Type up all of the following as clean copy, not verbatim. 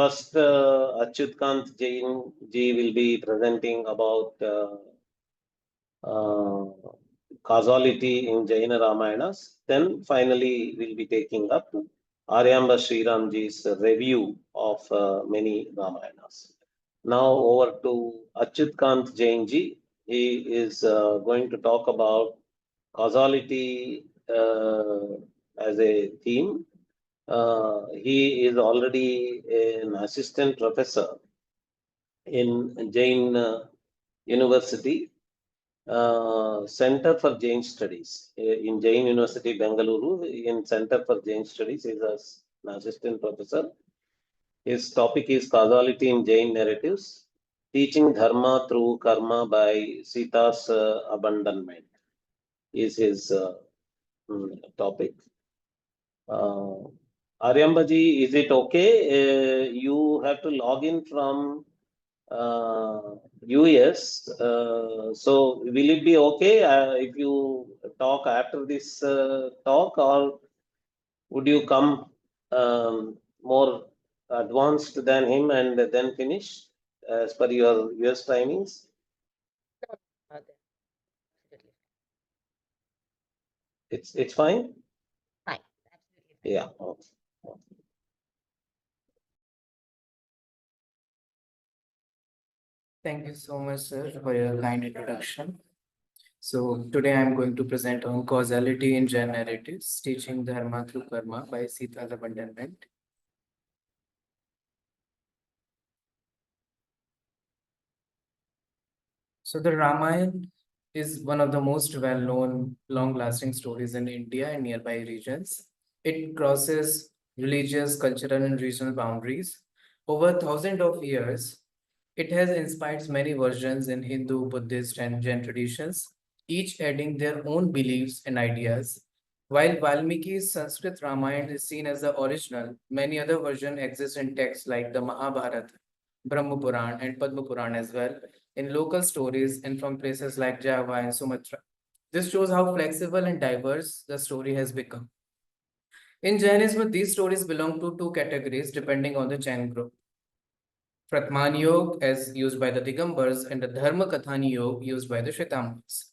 first, Achyut Jain ji will be presenting about causality in Jain Ramayanas. Then finally, we'll be taking up Aryamba Sriramji's review of many Ramayanas. Now over to Achyut Jain ji. He is going to talk about causality as a theme. He is already an assistant professor in Jain University, Center for Jain Studies in Jain University, Bengaluru. In Center for Jain Studies, he is an assistant professor. His topic is causality in Jain narratives, teaching dharma through karma by Sītā's abandonment is his topic. Aryambaji, is it okay? You have to log in from US. So will it be okay if you talk after this talk, or would you come more advanced than him and then finish as per your US timings? It's fine? Fine. Absolutely fine. Yeah. Okay. Thank you so much, sir, for your kind introduction. So today I'm going to present on causality in Jain narratives, teaching dharma through karma by Sītā's abandonment. So the Ramayana is one of the most well-known, long-lasting stories in India and nearby regions. It crosses religious, cultural, and regional boundaries. Over thousands of years, it has inspired many versions in Hindu, Buddhist, and Jain traditions, each adding their own beliefs and ideas. While Valmiki's Sanskrit Ramayana is seen as the original, many other versions exist in texts like the Mahabharata, Brahmapuraṇa, and Padmapuraṇa as well, in local stories and from places like Java and Sumatra. This shows how flexible and diverse the story has become. In Jainism, these stories belong to two categories depending on the Jain group. Prathamānuyoga, as used by the Digambars, and the dharmakathānuyoga, used by the Shvetambars.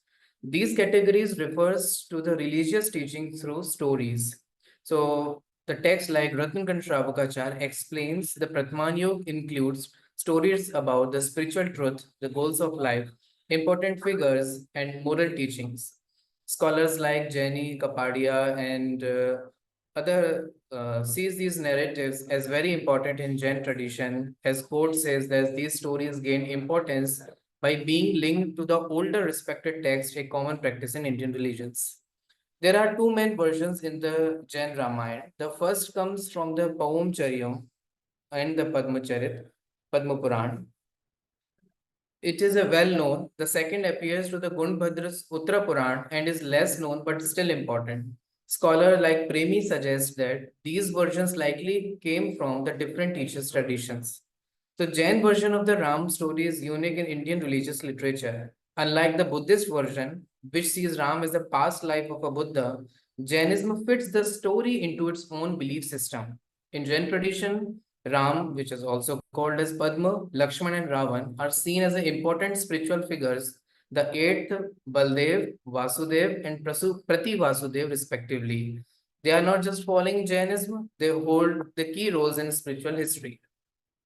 These categories refers to the religious teaching through stories. So the text like Ratnakant Shravakacharya explains the Prathamānuyoga includes stories about the spiritual truth, the goals of life, important figures, and moral teachings. Scholars like Jaini, Kapadia, and other sees these narratives as very important in Jain tradition, as quote says that these stories gain importance by being linked to the older respected text, a common practice in Indian religions. There are two main versions in the Jain Ramayana. The first comes from the Paümacariyaṃ and the Padmapuraṇa. It is a well-known. The second appears to the Gunbhadra's Uttara Purana and is less known but still important. Scholar like Premi suggests that these versions likely came from the different teachers' traditions. The Jain version of the Ram story is unique in Indian religious literature. Unlike the Buddhist version, which sees Ram as the past life of a Buddha, Jainism fits the story into its own belief system. In Jain tradition, Ram, which is also called as Padma, Lakshman, and Ravan, are seen as important spiritual figures, the eighth Baldev, Vasudev, and Prati Vasudev, respectively. They are not just following Jainism, they hold the key roles in spiritual history.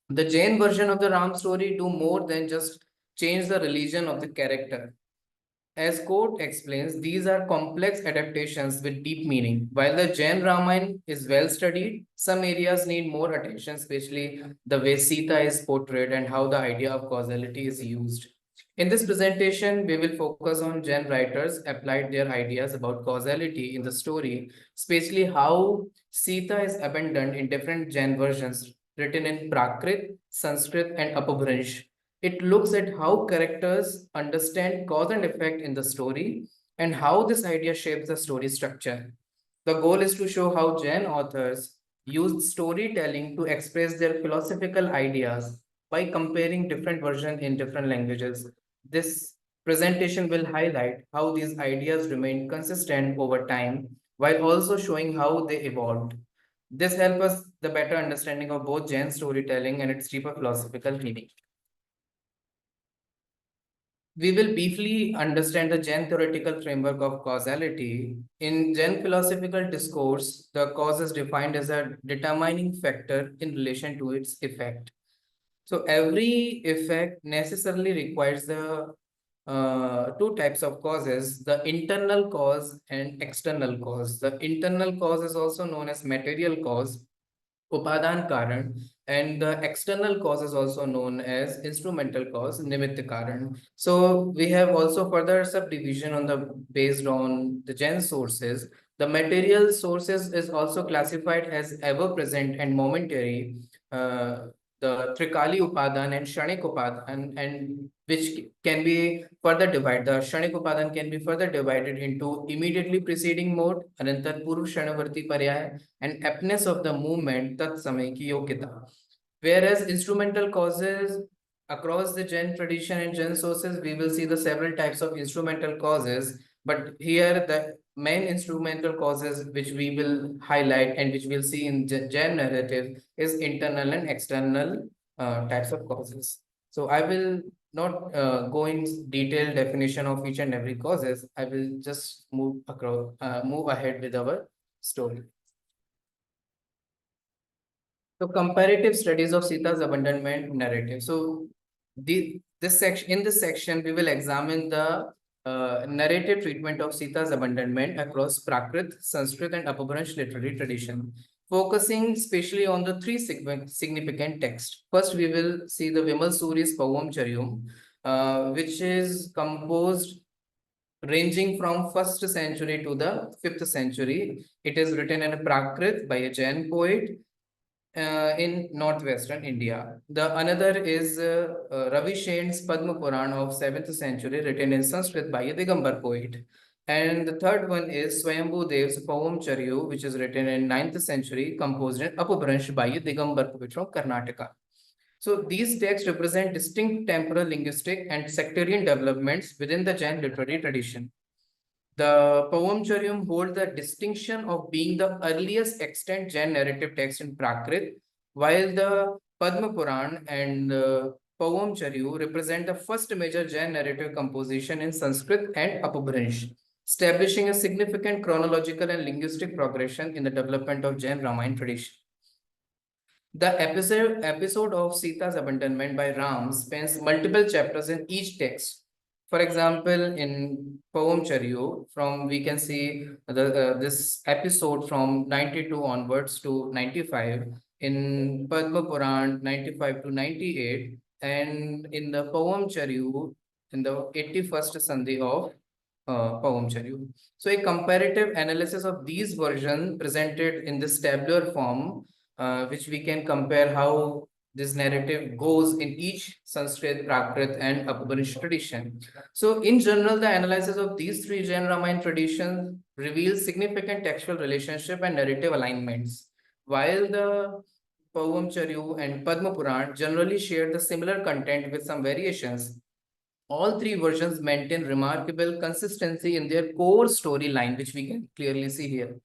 The Jain version of the Ram story do more than just change the religion of the character. As Quote explains, these are complex adaptations with deep meaning. While the Jain Ramayana is well studied, some areas need more attention, especially the way Sita is portrayed and how the idea of causality is used. In this presentation, we will focus on Jain writers applied their ideas about causality in the story, especially how Sita is abandoned in different Jain versions written in Prakrit, Sanskrit, and Apabhramsha. It looks at how characters understand cause and effect in the story and how this idea shapes the story structure. The goal is to show how Jain authors used storytelling to express their philosophical ideas by comparing different versions in different languages. This presentation will highlight how these ideas remain consistent over time while also showing how they evolved. This helps us the better understanding of both Jain storytelling and its deeper philosophical meaning. We will briefly understand the Jain theoretical framework of causality. In Jain philosophical discourse, the cause is defined as a determining factor in relation to its effect. So every effect necessarily requires the two types of causes, the internal cause and external cause. The internal cause is also known as material cause, Upadhan Karan, and the external cause is also known as instrumental cause, Nimitta Karan. So we have also further subdivision on the based on the Jain sources. The material sources is also classified as ever present and momentary. The Trikali Upadhan and Shanik Upadhan, and which can be further divided. The Shanik Upadhan can be further divided into immediately preceding mode, Anantar Purv Shanavarti Paryaya, and aptness of the movement, tat samay ki yogyata. Whereas instrumental causes across the Jain tradition and Jain sources, we will see the several types of instrumental causes. But here, the main instrumental causes which we will highlight and which we'll see in Jain narrative is internal and external types of causes. So I will not go in detailed definition of each and every causes. I will just move ahead with our story. So comparative studies of Sita's abandonment narrative. So this section we will examine the narrative treatment of Sita's abandonment across Prakrit, Sanskrit, and Apabhramsha literary tradition, focusing especially on the three significant texts. First, we will see the Vimalasūri's Paümacariyaṃ, which is composed ranging from 1st century to the 5th century. It is written in a Prakrit by a Jain poet in northwestern India. The another is Raviṣeṇa's Padmapuraṇa of 7th century, written in Sanskrit by a Digambar poet. And the third one is Svayambhūdeva's Paümacariü, which is written in 9th century, composed in Apabhramsha by a Digambar poet from Karnataka. So these texts represent distinct temporal, linguistic, and sectarian developments within the Jain literary tradition. The Paümacariyaṃ hold the distinction of being the earliest extant Jain narrative text in Prakrit, while the Padmapuraṇa and Paümacariyu represent the first major Jain narrative composition in Sanskrit and Apabhramsha, establishing a significant chronological and linguistic progression in the development of Jain Ramayana tradition. The episode of Sita's abandonment by Ram spans multiple chapters in each text. For example, in Paümacariyu, we can see this episode from 92 onwards to 95, in Padmapuraṇa 95 to 98, and in the Paümacariyu in the 81st Sandhi of Paümacariyu. So a comparative analysis of these versions presented in this tabular form, which we can compare how this narrative goes in each Sanskrit, Prakrit, and Apabhramsha tradition. So in general, the analysis of these three Jain Ramayana traditions reveals significant textual relationship and narrative alignments, while the Paümacariyu and Padmapuraṇa generally share the similar content with some variations. All three versions maintain remarkable consistency in their core storyline, which we can clearly see here,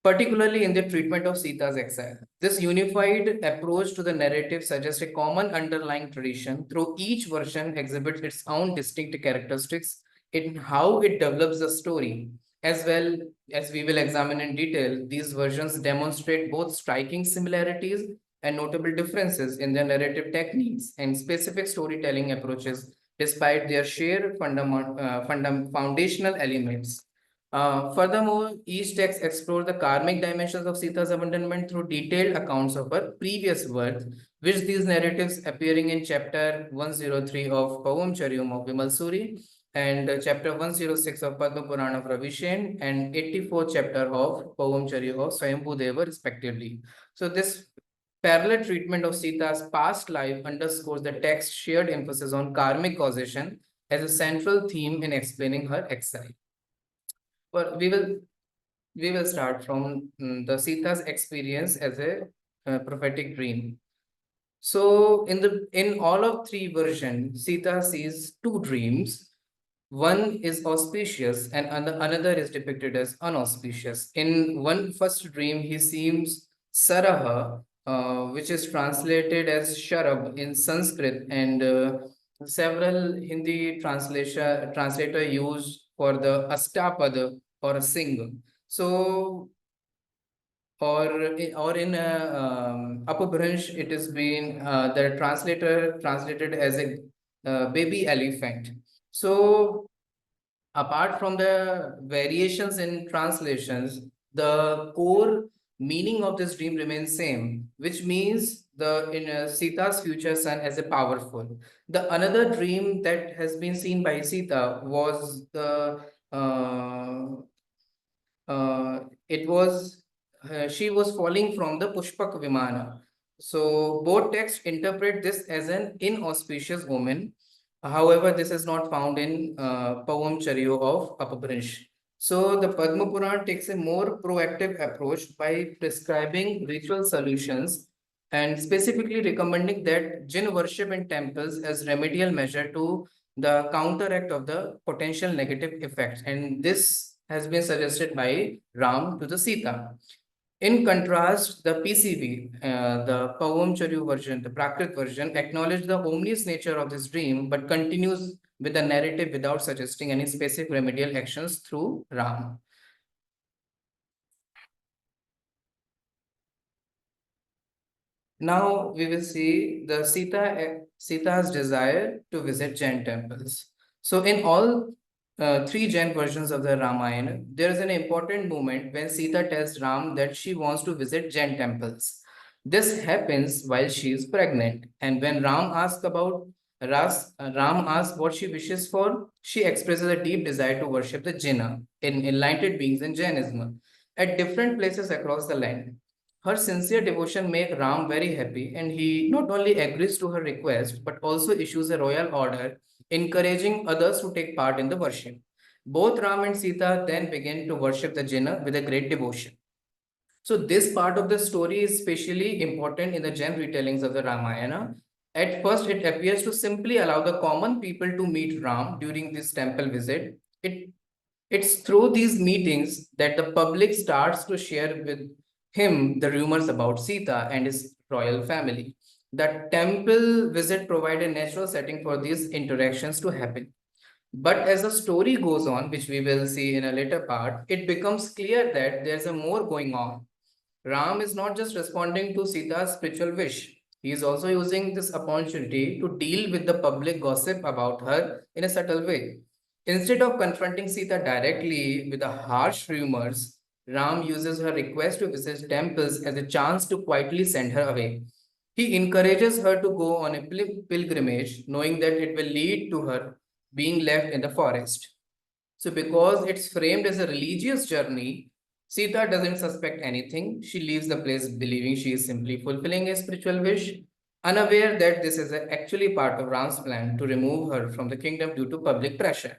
particularly in the treatment of Sita's exile. This unified approach to the narrative suggests a common underlying tradition, though each version exhibits its own distinct characteristics in how it develops the story. As well as we will examine in detail, these versions demonstrate both striking similarities and notable differences in their narrative techniques and specific storytelling approaches, despite their shared foundational elements. Furthermore, each text explores the karmic dimensions of Sita's abandonment through detailed accounts of her previous birth, which these narratives appearing in chapter 103 of Paümacariyaṃ of Vimalasūri and chapter 106 of Padmapuraṇa of Raviṣeṇa and 84th chapter of Paümacariyu of Svayambhūdeva respectively. So this parallel treatment of Sita's past life underscores the text's shared emphasis on karmic causation as a central theme in explaining her exile. But we will start from the Sita's experience as a prophetic dream. So in all of three versions, Sita sees two dreams. One is auspicious and another is depicted as unauspicious. In one first dream, he seems Saraha, which is translated as Sharab in Sanskrit, and several Hindi translator use for the Astapada or a sing. So, or in Apabhramsha, it has been the translator translated as a baby elephant. So, apart from the variations in translations, the core meaning of this dream remains same, which means the in Sita's future son as a powerful. The another dream that has been seen by Sita was the it was she was falling from the Pushpak Vimana. So both texts interpret this as an inauspicious omen. However, this is not found in Paümacariyu of Apabhramsha. So the Padmapuraṇa takes a more proactive approach by prescribing ritual solutions and specifically recommending that jinn worship in temples as remedial measure to the counteract of the potential negative effects. And this has been suggested by Ram to the Sita. In contrast, the PCV, the Paümacariyu version, the Prakrit version, acknowledges the omnious nature of this dream, but continues with the narrative without suggesting any specific remedial actions through Ram. Now we will see the Sita's desire to visit Jain temples. So in all three Jain versions of the Ramayana, there is an important moment when Sita tells Ram that she wants to visit Jain temples. This happens while she is pregnant, and when Ram asks what she wishes for, she expresses a deep desire to worship the Jinna, enlightened beings in Jainism, at different places across the land. Her sincere devotion makes Ram very happy, and he not only agrees to her request but also issues a royal order encouraging others to take part in the worship. Both Ram and Sita then begin to worship the Jinna with a great devotion. So this part of the story is especially important in the Jain retellings of the Ramayana. At first, it appears to simply allow the common people to meet Ram during this temple visit. It's through these meetings that the public starts to share with him the rumors about Sita and his royal family. The temple visit provided a natural setting for these interactions to happen. But as the story goes on, which we will see in a later part, it becomes clear that there's a more going on. Ram is not just responding to Sita's spiritual wish. He is also using this opportunity to deal with the public gossip about her in a subtle way. Instead of confronting Sita directly with the harsh rumors, Ram uses her request to visit temples as a chance to quietly send her away. He encourages her to go on a pilgrimage, knowing that it will lead to her being left in the forest. So, because it's framed as a religious journey, Sita doesn't suspect anything. She leaves the place believing she is simply fulfilling a spiritual wish, unaware that this is actually part of Ram's plan to remove her from the kingdom due to public pressure.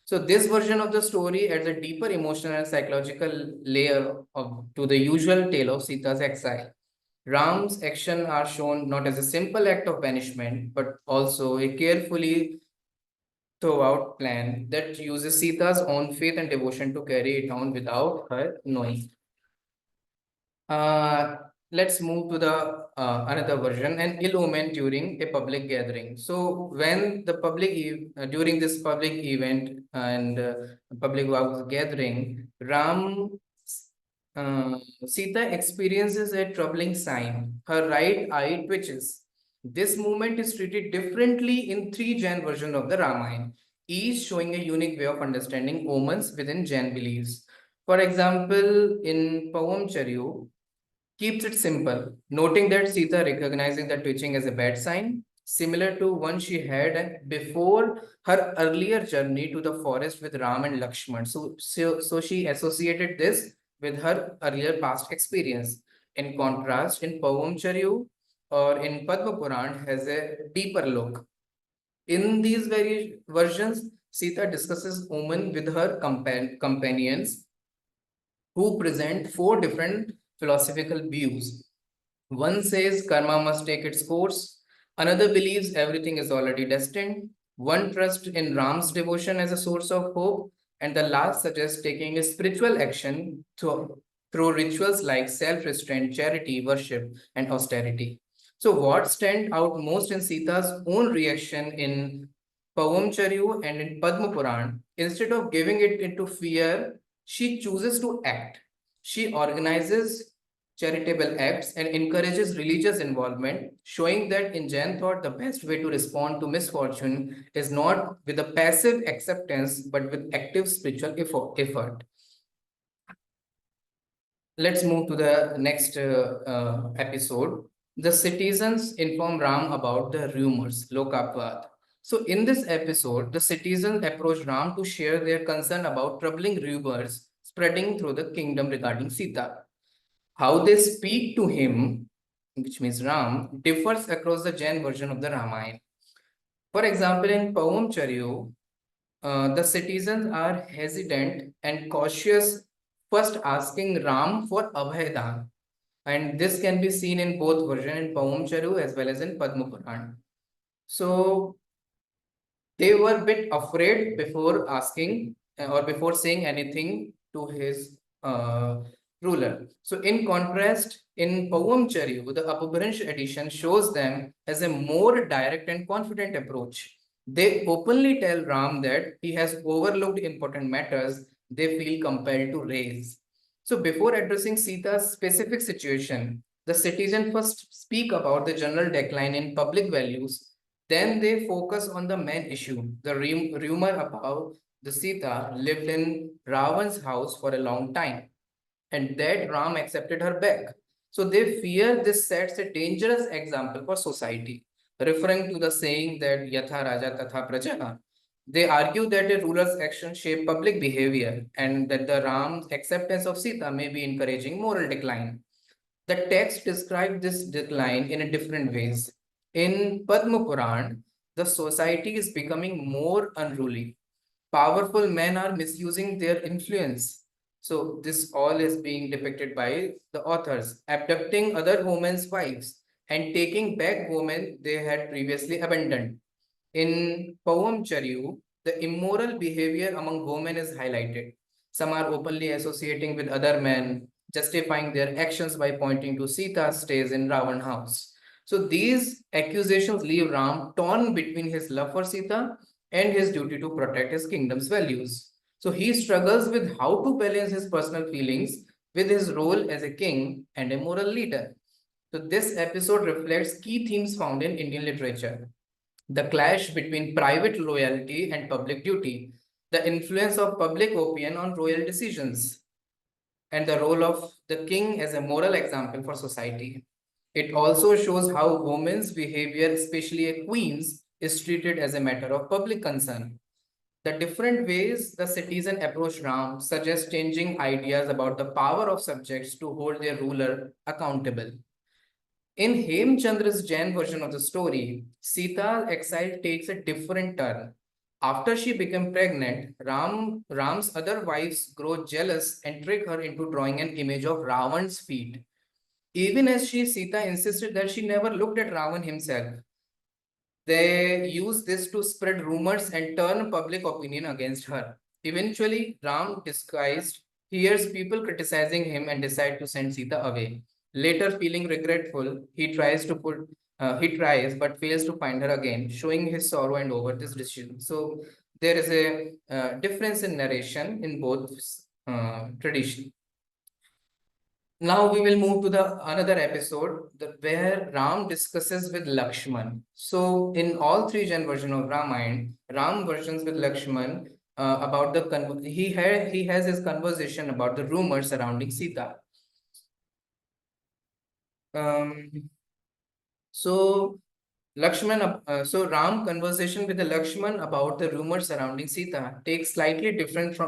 So this version of the story adds a deeper emotional and psychological layer to the usual tale of Sita's exile. Ram's actions are shown not as a simple act of banishment, but also a carefully throughout plan that uses Sita's own faith and devotion to carry it on without her knowing. Let's move to the another version, an ill omen during a public gathering. So when the during this public event and public gathering, Sita experiences a troubling sign. Her right eye twitches. This movement is treated differently in three Jain versions of the Ramayana, each showing a unique way of understanding omens within Jain beliefs. For example, in Paümacariyu, keeps it simple, noting that Sita recognizing the twitching as a bad sign, similar to one she had before her earlier journey to the forest with Ram and Lakshman. So she associated this with her earlier past experience. In contrast, in Paümacariyu or in Padmapuraṇa has a deeper look. In these various versions, Sita discusses omen with her companions who present four different philosophical views. One says karma must take its course, another believes everything is already destined, One trusts in Ram's devotion as a source of hope, and the last suggests taking a spiritual action through rituals like self-restraint, charity, worship, and austerity. So what stand out most in Sita's own reaction in Paümacariyu and in Padmapuraṇa, instead of giving it into fear, she chooses to act. She organizes charitable acts and encourages religious involvement, showing that in Jain thought the best way to respond to misfortune is not with a passive acceptance but with active spiritual effort. Let's move to the next episode. The citizens inform Ram about the rumors, Lokapvad. So in this episode, the citizens approach Ram to share their concern about troubling rumors spreading through the kingdom regarding Sita. How they speak to him, which means Ram, differs across the Jain version of the Ramayana. For example, in Paümacariyu, the citizens are hesitant and cautious, first asking Ram for Abhaydan. And this can be seen in both versions, in Paümacariyu as well as in Padmapuraṇa. So they were a bit afraid before asking or before saying anything to his ruler. So in contrast, in Paümacariyu, the Apabhramsha edition shows them as a more direct and confident approach. They openly tell Ram that he has overlooked important matters they feel compelled to raise. So before addressing Sita's specific situation, the citizens first speak about the general decline in public values. Then they focus on the main issue, the rumor about the Sita lived in Ravan's house for a long time, and that Ram accepted her back. So they fear this sets a dangerous example for society, referring to the saying that Yatha Raja Tatha Praja. They argue that a ruler's actions shape public behavior and that the Ram's acceptance of Sita may be encouraging moral decline. The text describes this decline in a different ways. In Padmapuraṇa, the society is becoming more unruly. Powerful men are misusing their influence. So this all is being depicted by the authors, abducting other women's wives and taking back women they had previously abandoned. In Paümacariyu, the immoral behavior among women is highlighted. Some are openly associating with other men, justifying their actions by pointing to Sita's stays in Ravan house. So these accusations leave Ram torn between his love for Sita and his duty to protect his kingdom's values. So he struggles with how to balance his personal feelings with his role as a king and a moral leader. So this episode reflects key themes found in Indian literature: the clash between private loyalty and public duty, the influence of public opinion on royal decisions, and the role of the king as a moral example for society. It also shows how women's behavior, especially a queen's, is treated as a matter of public concern. The different ways the citizen approach Ram suggest changing ideas about the power of subjects to hold their ruler accountable. In Hemchandra's Jain version of the story, Sita's exile takes a different turn. After she became pregnant, Ram's other wives grow jealous and trick her into drawing an image of Ravan's feet. Even as Sita insisted that she never looked at Ravan himself. They use this to spread rumors and turn public opinion against her. Eventually, Ram, disguised, hears people criticizing him and decides to send Sita away. Later, feeling regretful, he tries but fails to find her again, showing his sorrow and over this decision. So there is a difference in narration in both traditions. Now we will move to the another episode where Ram discusses with Lakshman. So in all three Jain versions of Ramayana, Ram versions with Lakshman about the he has his conversation about the rumors surrounding Sita. So Ram conversation with the Lakshman about the rumors surrounding Sita takes slightly different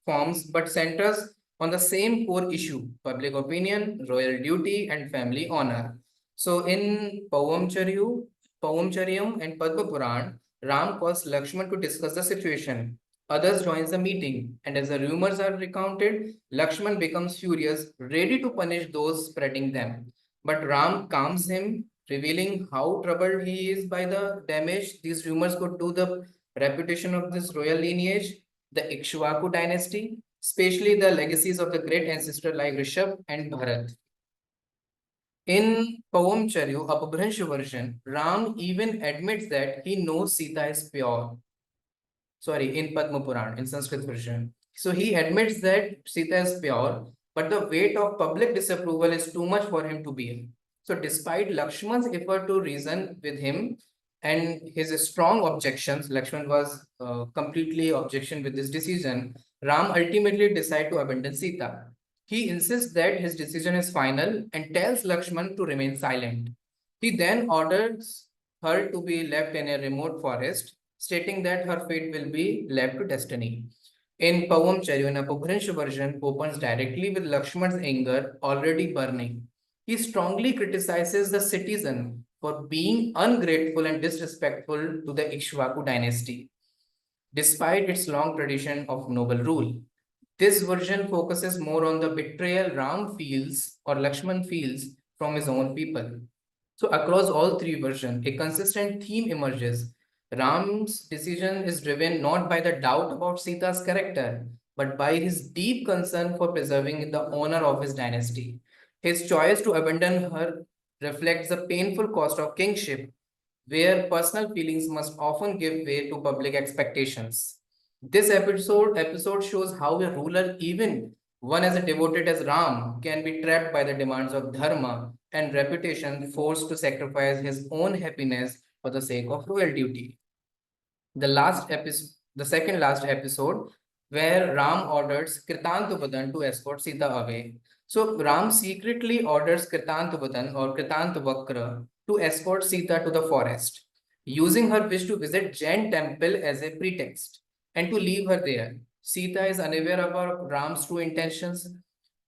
forms but centers on the same core issue: public opinion, royal duty, and family honor. So in Paümacariyu and Padmapuraṇa, Ram calls Lakshman to discuss the situation. Others join the meeting, and as the rumors are recounted, Lakshman becomes furious, ready to punish those spreading them. But Ram calms him revealing how troubled he is by the damage these rumors could do the reputation of this royal lineage, the Ikshvaku dynasty, especially the legacies of the great ancestor like Rishabh and Bharat. In Paümacariyu, Apabhramsha version, Ram even admits that he knows Sita is pure. Sorry, in Padmapuraṇa, in Sanskrit version. So he admits that Sita is pure, but the weight of public disapproval is too much for him to bear. So despite Lakshman's effort to reason with him and his strong objections, Lakshman was completely objection with this decision, Ram ultimately decided to abandon Sita. He insists that his decision is final and tells Lakshman to remain silent. He then orders her to be left in a remote forest, stating that her fate will be left to destiny. In Paümacariyu, an Apabhramsha version opens directly with Lakshman's anger already burning. He strongly criticizes the citizen for being ungrateful and disrespectful to the Ikshvaku dynasty, despite its long tradition of noble rule. This version focuses more on the betrayal Ram feels or Lakshman feels from his own people. So across all three versions, a consistent theme emerges. Ram's decision is driven not by the doubt about Sita's character, but by his deep concern for preserving the honor of his dynasty. His choice to abandon her reflects the painful cost of kingship, where personal feelings must often give way to public expectations. This episode shows how a ruler, even one as devoted as Ram, can be trapped by the demands of dharma and reputation, forced to sacrifice his own happiness for the sake of royal duty. The second last episode, where Ram orders Kritantuvadan to escort Sita away. So Ram secretly orders Kritantuvadan or Kritantavakra to escort Sita to the forest, using her wish to visit Jain temple as a pretext and to leave her there. Sita is unaware about Ram's true intentions,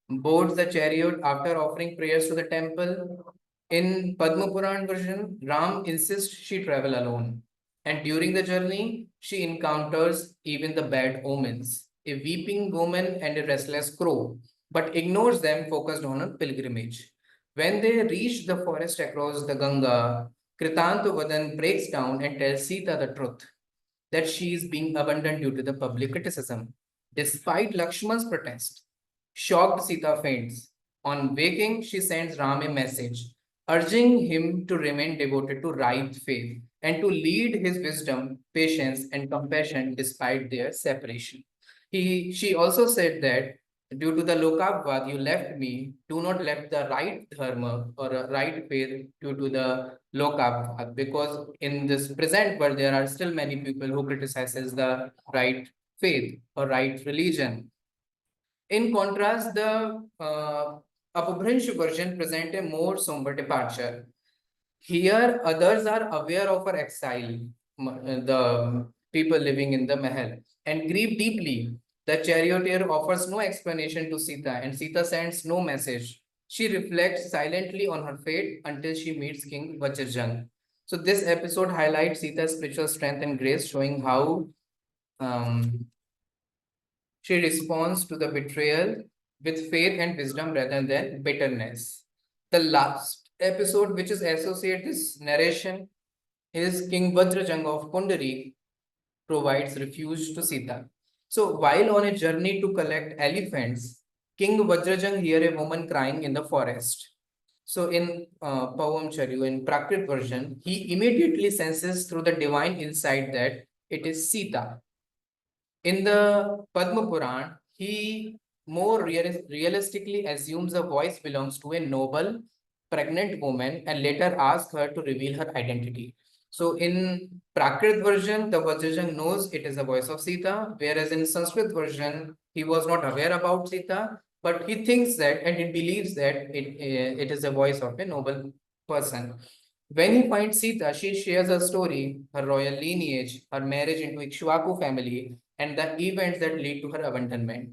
boards the chariot after offering prayers to the temple. In Padmapuraṇa version, Ram insists she travel alone. And during the journey, she encounters even the bad omens, a weeping woman and a restless crow, but ignores them focused on a pilgrimage. When they reach the forest across the Ganga, Kritantavadan breaks down and tells Sita the truth, that she is being abandoned due to the public criticism. Despite Lakshman's protest, shocked Sita faints. On waking, she sends Ram a message, urging him to remain devoted to right faith and to lead his wisdom, patience, and compassion despite their separation. She also said that due to the lokavvad you left me, do not left the right dharma or a right faith due to the lokavvad, because in this present world there are still many people who criticizes the right faith or right religion. In contrast, the Apabhramsha version present a more somber departure. Here, others are aware of her exile, the people living in the Mahal, and grieve deeply. The charioteer offers no explanation to Sita, and Sita sends no message. She reflects silently on her fate until she meets King Vajrayana. So this episode highlights Sita's spiritual strength and grace, showing how she responds to the betrayal with faith and wisdom rather than bitterness. The last episode, which is associated this narration, is King Vajrayana of Pundari provides refuge to Sita. So while on a journey to collect elephants, King Vajrayana hears a woman crying in the forest. So in Paümacariyu, in Prakrit version, he immediately senses through the divine insight that it is Sita. In the Padmapuraṇa, he more realistically assumes the voice belongs to a noble, pregnant woman and later asks her to reveal her identity. So in Prakrit version, the Vajrayana knows it is the voice of Sita, whereas in Sanskrit version, he was not aware about Sita, but he thinks that and he believes that it is the voice of a noble person. When he finds Sita, she shares her story, her royal lineage, her marriage into Ikshvaku family, and the events that lead to her abandonment.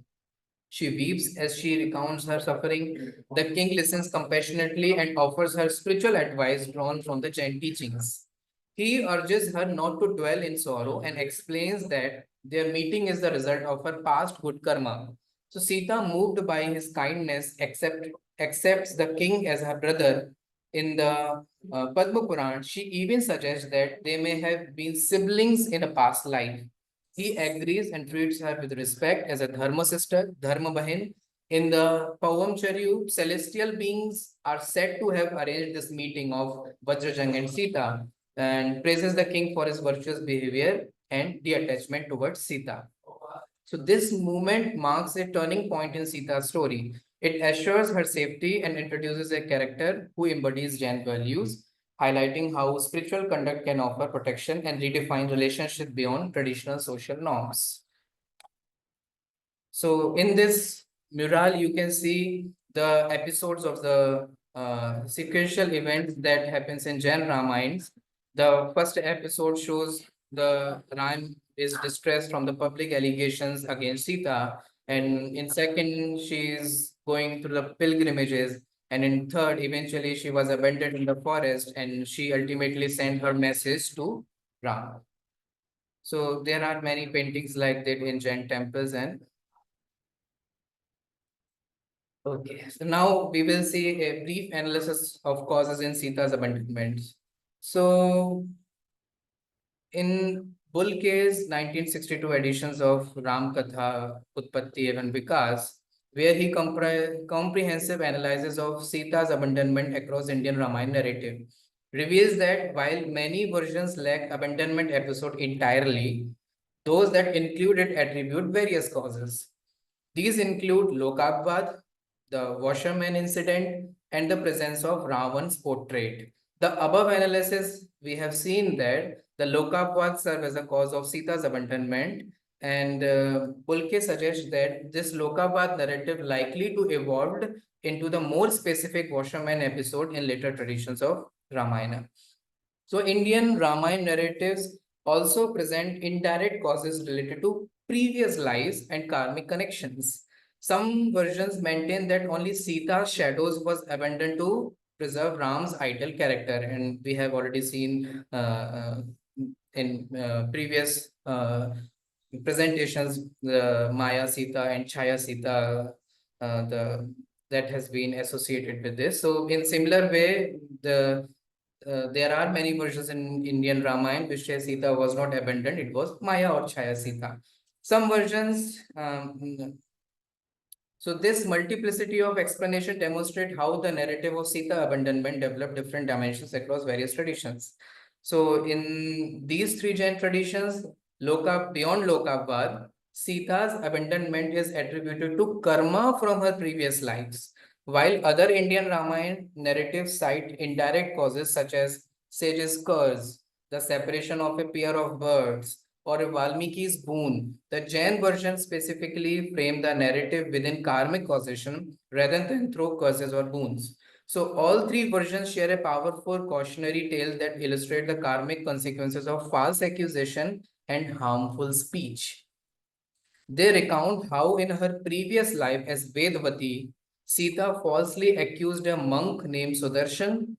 She weeps as she recounts her suffering. The king listens compassionately and offers her spiritual advice drawn from the Jain teachings. He urges her not to dwell in sorrow and explains that their meeting is the result of her past good karma. So Sita, moved by his kindness, accepts the king as her brother in the Padmapuraṇa, she even suggests that they may have been siblings in a past life. He agrees and treats her with respect as a Dharma sister, Dharma Bahin. In the Paümacariyu, celestial beings are said to have arranged this meeting of Vajrayana and Sita and praises the king for his virtuous behavior and detachment towards Sita. So this movement marks a turning point in Sita's story. It assures her safety and introduces a character who embodies Jain values, highlighting how spiritual conduct can offer protection and redefine relationship beyond traditional social norms. So in this mural, you can see the episodes of the sequential events that happens in Jain Ramayana. The first episode shows the Ram is distressed from the public allegations against Sita, and in second, she is going through the pilgrimages, and in third, eventually she was abandoned in the forest, and she ultimately sent her message to Ram. So there are many paintings like that in Jain temples and okay, so now we will see a brief analysis of causes in Sita's abandonment. So, in Bull K's 1962 editions of Ram Katha, Utpatti and Vikas, where he comprehensive analysis of Sita's abandonment across Indian Ramayana narrative, reveals that while many versions lack abandonment episode entirely, those that include it attribute various causes. These include Lokabvad, the washerman incident, and the presence of Ravan's portrait. The above analysis, we have seen that the Lokapvad serve as a cause of Sita's abandonment, and Pulke suggests that this Lokapvad narrative likely to evolved into the more specific washerman episode in later traditions of Ramayana. So Indian Ramayana narratives also present indirect causes related to previous lives and karmic connections. Some versions maintain that only Sita's shadows was abandoned to preserve Ram's ideal character, and we have already seen in previous presentations the Maya Sita and Chaya Sita that has been associated with this. So in similar way, there are many versions in Indian Ramayana which says Sita was not abandoned, it was Maya or Chaya Sita. Some versions, so this multiplicity of explanation demonstrate how the narrative of Sita abandonment developed different dimensions across various traditions. So in these three Jain traditions, beyond Lokapvad, Sita's abandonment is attributed to karma from her previous lives, while other Indian Ramayana narratives cite indirect causes such as sage's curse, the separation of a pair of birds, or a Valmiki's boon. The Jain version specifically frame the narrative within karmic causation rather than through curses or boons. So all three versions share a powerful cautionary tale that illustrate the karmic consequences of false accusation and harmful speech. They recount how in her previous life as Vedvati, Sita falsely accused a monk named Sudarshan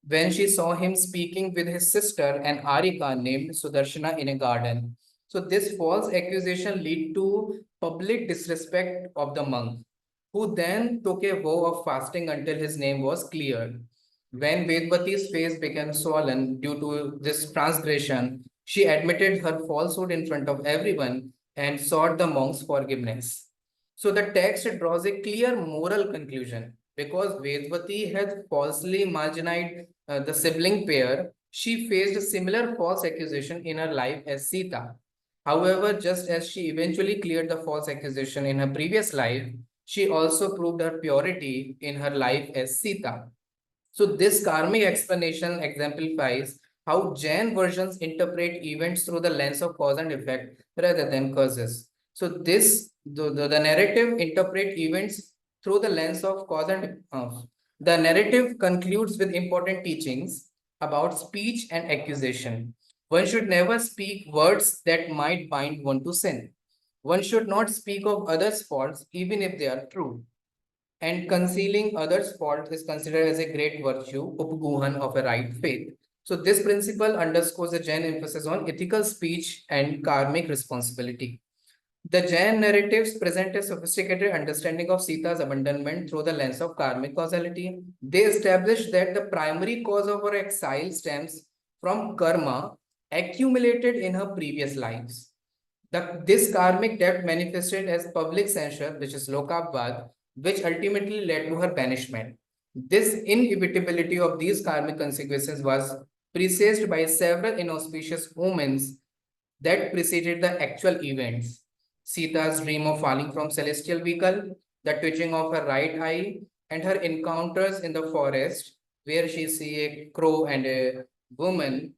when she saw him speaking with his sister, an Arika named Sudarshana, in a garden. So this false accusation led to public disrespect of the monk, who then took a vow of fasting until his name was cleared. When Vedvati's face became swollen due to this transgression, she admitted her falsehood in front of everyone and sought the monk's forgiveness. So the text draws a clear moral conclusion. Because Vedvati had falsely marginalized the sibling pair, she faced a similar false accusation in her life as Sita. However, just as she eventually cleared the false accusation in her previous life, she also proved her purity in her life as Sita. So this karmic explanation exemplifies how Jain versions interpret events through the lens of cause and effect rather than causes. So the narrative interpret events through the lens of cause and the narrative concludes with important teachings about speech and accusation. One should never speak words that might bind one to sin. One should not speak of others' faults even if they are true. And concealing others' fault is considered as a great virtue, upguhan of a right faith. So this principle underscores a Jain emphasis on ethical speech and karmic responsibility. The Jain narratives present a sophisticated understanding of Sita's abandonment through the lens of karmic causality. They establish that the primary cause of her exile stems from karma accumulated in her previous lives. This karmic debt manifested as public censure, which is lokapvad, which ultimately led to her banishment. This inevitability of these karmic consequences was presaged by several inauspicious omens that preceded the actual events. Sita's dream of falling from celestial vehicle, the twitching of her right eye, and her encounters in the forest, where she sees a crow and a woman.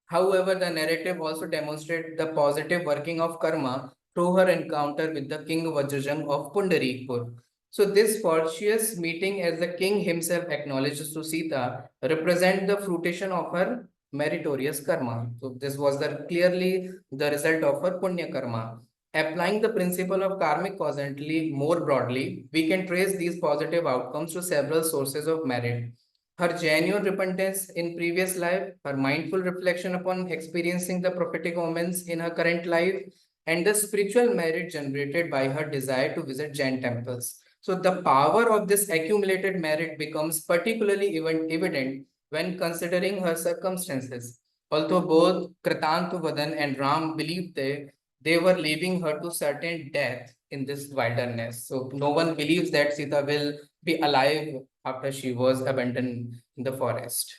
However, the narrative also demonstrates the positive working of karma through her encounter with the king Vajrajang of Pundarikpur. So this fortuitous meeting, as the king himself acknowledges to Sita, represent the fruition of her meritorious karma. So this was clearly the result of her punya karma. Applying the principle of karmic causality more broadly, we can trace these positive outcomes to several sources of merit. Her genuine repentance in previous life, her mindful reflection upon experiencing the prophetic omens in her current life, and the spiritual merit generated by her desire to visit Jain temples. So the power of this accumulated merit becomes particularly evident when considering her circumstances. Although both Kritantavadan and Ram believed they were leaving her to certain death in this wilderness. So no one believes that Sita will be alive after she was abandoned in the forest.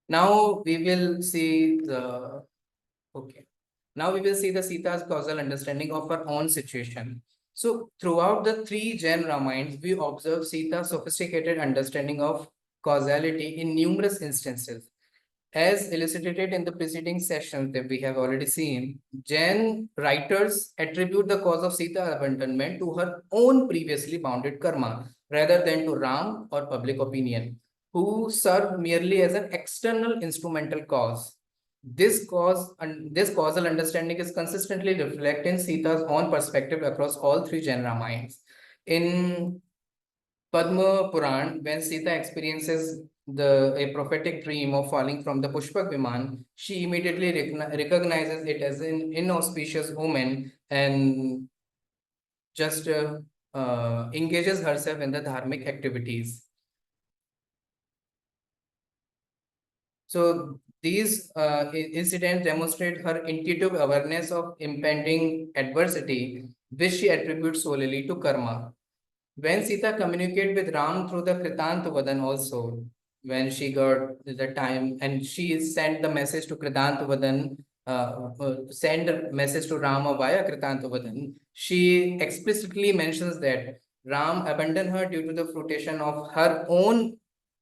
Now we will see the Sita's causal understanding of her own situation. So throughout the three Jain Ramayans, we observe Sita's sophisticated understanding of causality in numerous instances. As illustrated in the preceding session that we have already seen, Jain writers attribute the cause of Sita's abandonment to her own previously bounded karma, rather than to Ram or public opinion, who served merely as an external instrumental cause. This causal understanding is consistently reflected in Sita's own perspective across all three Jain Ramayans. In Padmapuraṇa, when Sita experiences a prophetic dream of falling from the Pushpak Viman, she immediately recognizes it as an inauspicious omen and just engages herself in the dharmic activities. So these incidents demonstrate her intuitive awareness of impending adversity, which she attributes solely to karma. When Sita communicated with Ram through the Kritantavadan also, when she got the time and she sent the message to Kritantavadan, send a message to Rama via Kritantavadan, she explicitly mentions that Ram abandoned her due to the fruition of her own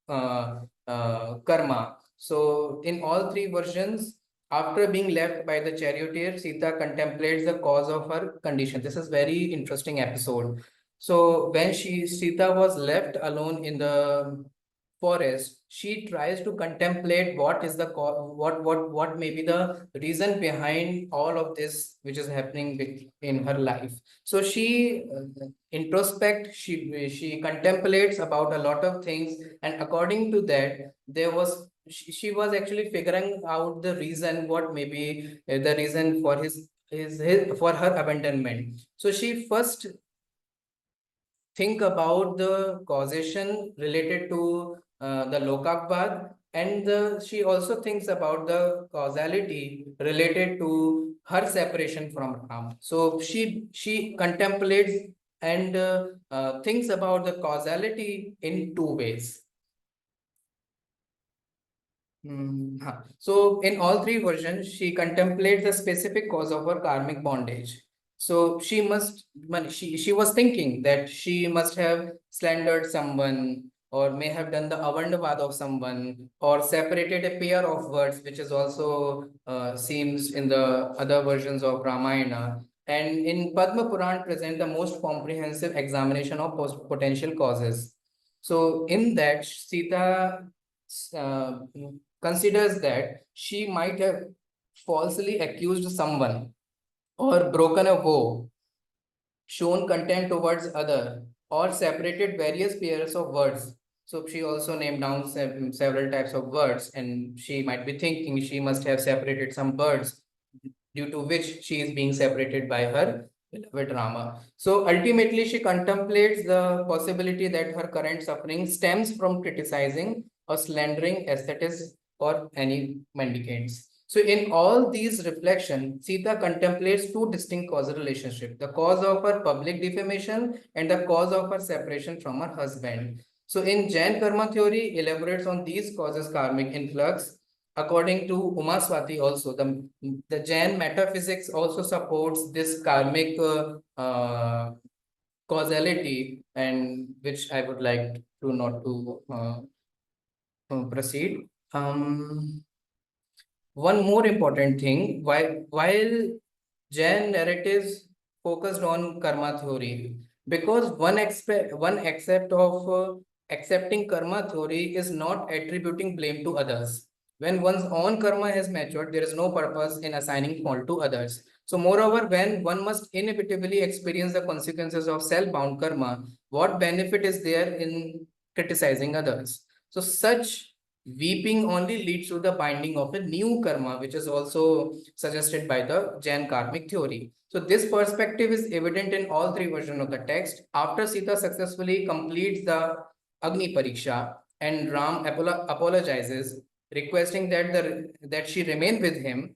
karma. So in all three versions, after being left by the charioteer, Sita contemplates the cause of her condition. This is very interesting episode. So when Sita was left alone in the forest, she tries to contemplate what is the what may be the reason behind all of this which is happening in her life. So she introspect, she contemplates about a lot of things, and according to that, she was actually figuring out the reason, what may be the reason for his for her abandonment. So she first think about the causation related to the lokapvad, and she also thinks about the causality related to her separation from Ram. So she contemplates and thinks about the causality in two ways. So in all three versions, she contemplates the specific cause of her karmic bondage. So she was thinking that she must have slandered someone, or may have done the avandavad of someone, or separated a pair of words, which is also seems in the other versions of Ramayana. And in Padmapuraṇa present the most comprehensive examination of potential causes. So in that, Sita uh, considers that she might have falsely accused someone, or broken a vow, shown contempt towards other, or separated various pairs of words. So she also named down several types of words, and she might be thinking she must have separated some words due to which she is being separated by her beloved Rama. So ultimately, she contemplates the possibility that her current suffering stems from criticizing or slandering ascetics or any mendicants. So in all these reflections, Sita contemplates two distinct causal relationships, the cause of her public defamation and the cause of her separation from her husband. So in Jain karma theory, elaborates on these causes karmic influx. According to Umaswati also, the Jain metaphysics also supports this karmic causality, and which I would like to not to proceed. One more important thing, while Jain narratives focused on karma theory, because one aspect of accepting karma theory is not attributing blame to others. When one's own karma has matured, there is no purpose in assigning fault to others. So moreover, when one must inevitably experience the consequences of self-bound karma, what benefit is there in criticizing others? So such weeping only leads to the binding of a new karma, which is also suggested by the Jain karmic theory. So this perspective is evident in all three versions of the text. After Sita successfully completes the Agni Pariksha and Ram apologizes, requesting that she remain with him,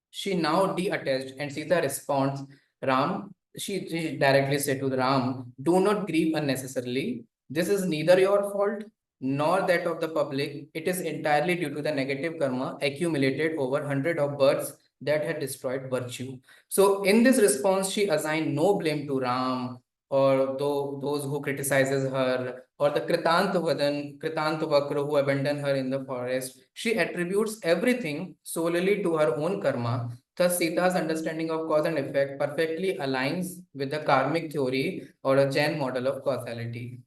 she now detached, and Sita responds, Ram, she directly said to the Ram, do not grieve unnecessarily. This is neither your fault nor that of the public. It is entirely due to the negative karma accumulated over 100 of births that had destroyed virtue. So in this response, she assigned no blame to Ram or those who criticizes her, or the Kritantavakra who abandoned her in the forest. She attributes everything solely to her own karma. Thus, Sita's understanding of cause and effect perfectly aligns with the karmic theory or a Jain model of causality.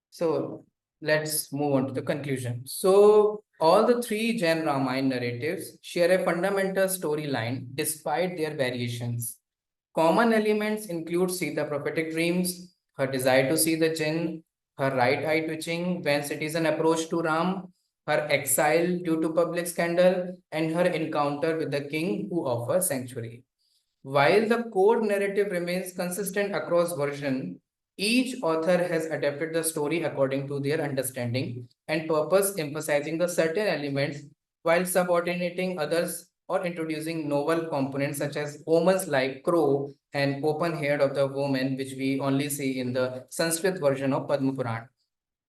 So let's move on to the conclusion. So all the three Jain Ramayana narratives share a fundamental storyline despite their variations. Common elements include Sita prophetic dreams, her desire to see the jinn, her right eye twitching when citizen approached to Ram, her exile due to public scandal, and her encounter with the king who offers sanctuary. While the core narrative remains consistent across versions, each author has adapted the story according to their understanding and purpose, emphasizing the certain elements while subordinating others or introducing novel components such as omens like crow and open head of the woman, which we only see in the Sanskrit version of Padmapuraṇa.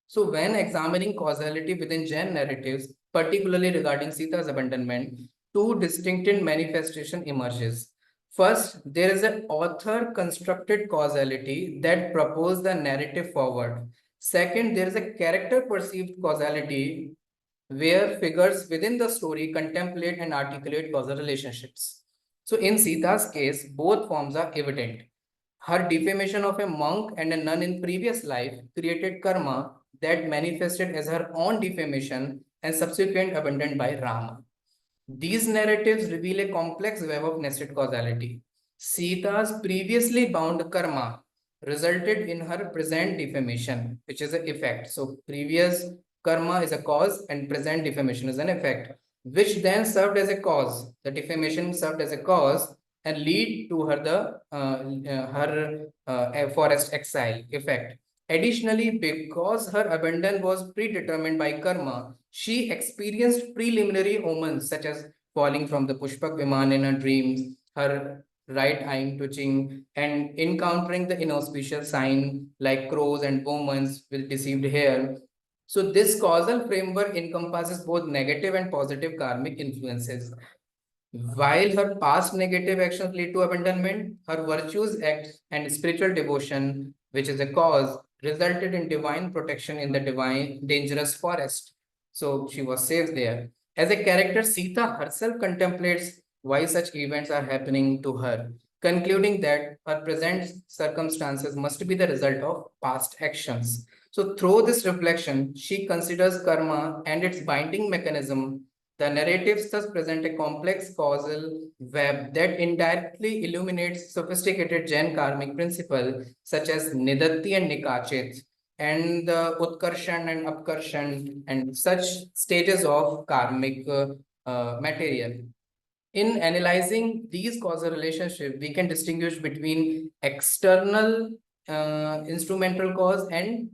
So when examining causality within Jain narratives, particularly regarding Sita's abandonment, two distinct manifestation emerges. First, there is an author-constructed causality that proposes the narrative forward. Second, there is a character-perceived causality where figures within the story contemplate and articulate causal relationships. So in Sita's case, both forms are evident. Her defamation of a monk and a nun in previous life created karma that manifested as her own defamation and subsequent abandoned by Rama. These narratives reveal a complex web of nested causality. Sita's previously bound karma resulted in her present defamation, which is an effect. So previous karma is a cause and present defamation is an effect, which then served as a cause. The defamation served as a cause and lead to her forest exile effect. Additionally, because her abandon was predetermined by karma, she experienced preliminary omens such as falling from the Pushpak Viman in her dreams, her right eye twitching, and encountering the inauspicious sign like crows and omens with deceived hair. So this causal framework encompasses both negative and positive karmic influences. While her past negative actions lead to abandonment, her virtues, acts, and spiritual devotion, which is a cause, resulted in divine protection in the divine dangerous forest. So she was saved there. As a character, Sita herself contemplates why such events are happening to her, concluding that her present circumstances must be the result of past actions. So through this reflection, she considers karma and its binding mechanism. The narratives thus present a complex causal web that indirectly illuminates sophisticated Jain karmic principles such as Nidatti and Nikachit, and the Utkarshan and Apkarshan, and such stages of karmic material. In analyzing these causal relationships, we can distinguish between external instrumental cause and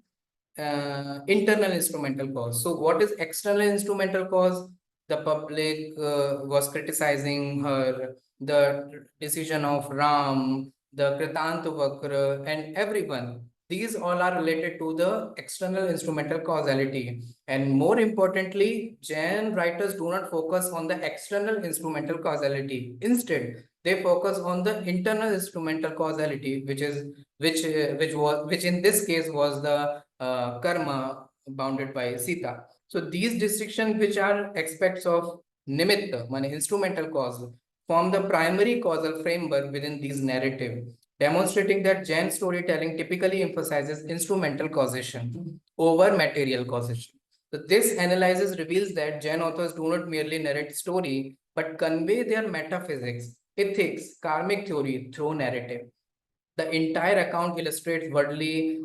internal instrumental cause. So what is external instrumental cause? The public was criticizing her, the decision of Ram, the Kritantavakra, and everyone. These all are related to the external instrumental causality. And more importantly, Jain writers do not focus on the external instrumental causality. Instead, they focus on the internal instrumental causality, which in this case was the karma bounded by Sita. So these distinctions, which are aspects of nimitta, instrumental cause, form the primary causal framework within these narrative, demonstrating that Jain storytelling typically emphasizes instrumental causation over material causation. So this analysis reveals that Jain authors do not merely narrate story, but convey their metaphysics, ethics, karmic theory through narrative. The entire account illustrates worldly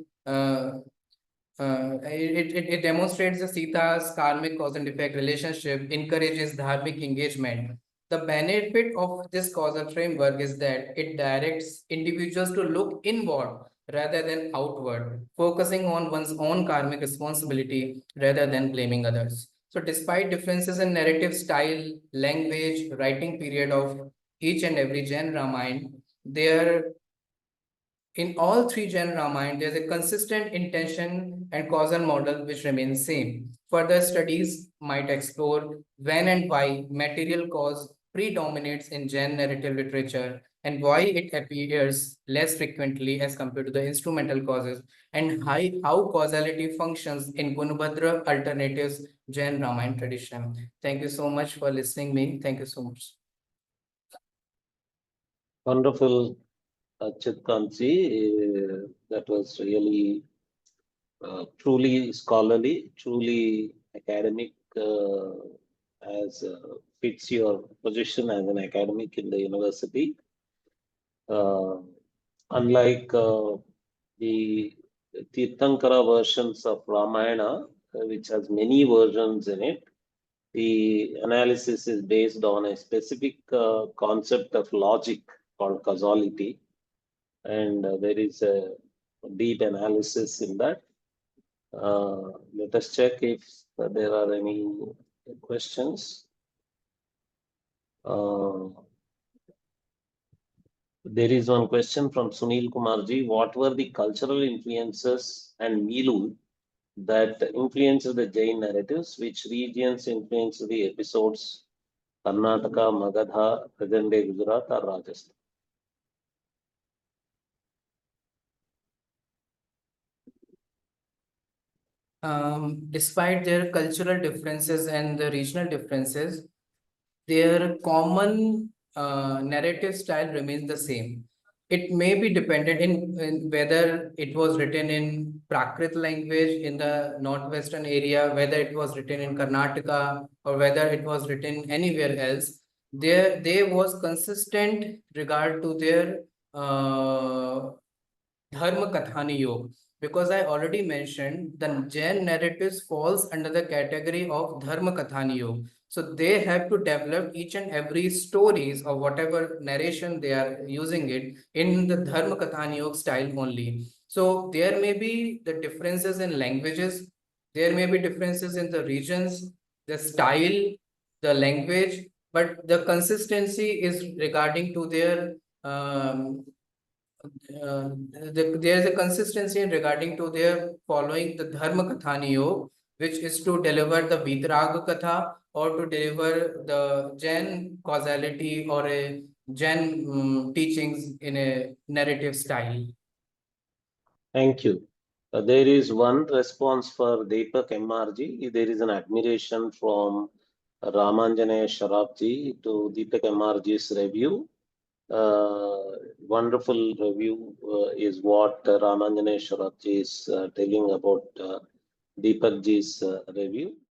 it demonstrates the Sita's karmic cause and effect relationship, encourages dharmic engagement. The benefit of this causal framework is that it directs individuals to look inward rather than outward, focusing on one's own karmic responsibility rather than blaming others. So despite differences in narrative style, language, writing period of each and every Jain Ramayana, in all three Jain Ramayana, there's a consistent intention and causal model which remains same. Further studies might explore when and why material cause predominates in Jain narrative literature and why it appears less frequently as compared to the instrumental causes, and how causality functions in Gunabhadra alternatives Jain Ramayana tradition. Thank you so much for listening me. Thank you so much. Wonderful, Achyut that was really truly scholarly, truly academic, as fits your position as an academic in the university. Unlike the Tirthankara versions of Ramayana, which has many versions in it, the analysis is based on a specific concept of logic called causality, and there is a deep analysis in that. Let us check if there are any questions. There is one question from Sunil Kumarji. What were the cultural influences and milieu that influenced the Jain narratives? Which regions influenced the episodes? Karnataka, Magadha, present-day Gujarat, or Rajasthan? Despite their cultural differences and the regional differences, their common narrative style remains the same. It may be dependent in whether it was written in Prakrit language in the northwestern area, whether it was written in Karnataka, or whether it was written anywhere else. There was consistent regard to their dharmakathānuyoga, because I already mentioned the Jain narratives falls under the category of dharmakathānuyoga. So they have to develop each and every stories or whatever narration they are using it in the dharmakathānuyoga style only. So there may be the differences in languages, there may be differences in the regions, the style, the language, but the consistency is regarding to their there's a consistency in regarding to their following the dharmakathānuyoga, which is to deliver the vitarāga katha or to deliver the Jain causality or a Jain teachings in a narrative style. Thank you. There is one response for Deepak MRG. There is an admiration from Ramanjanaya Sharabji to Deepak MRG's review. Wonderful review is what Ramanjanaya Sharabji is telling about Deepakji's review.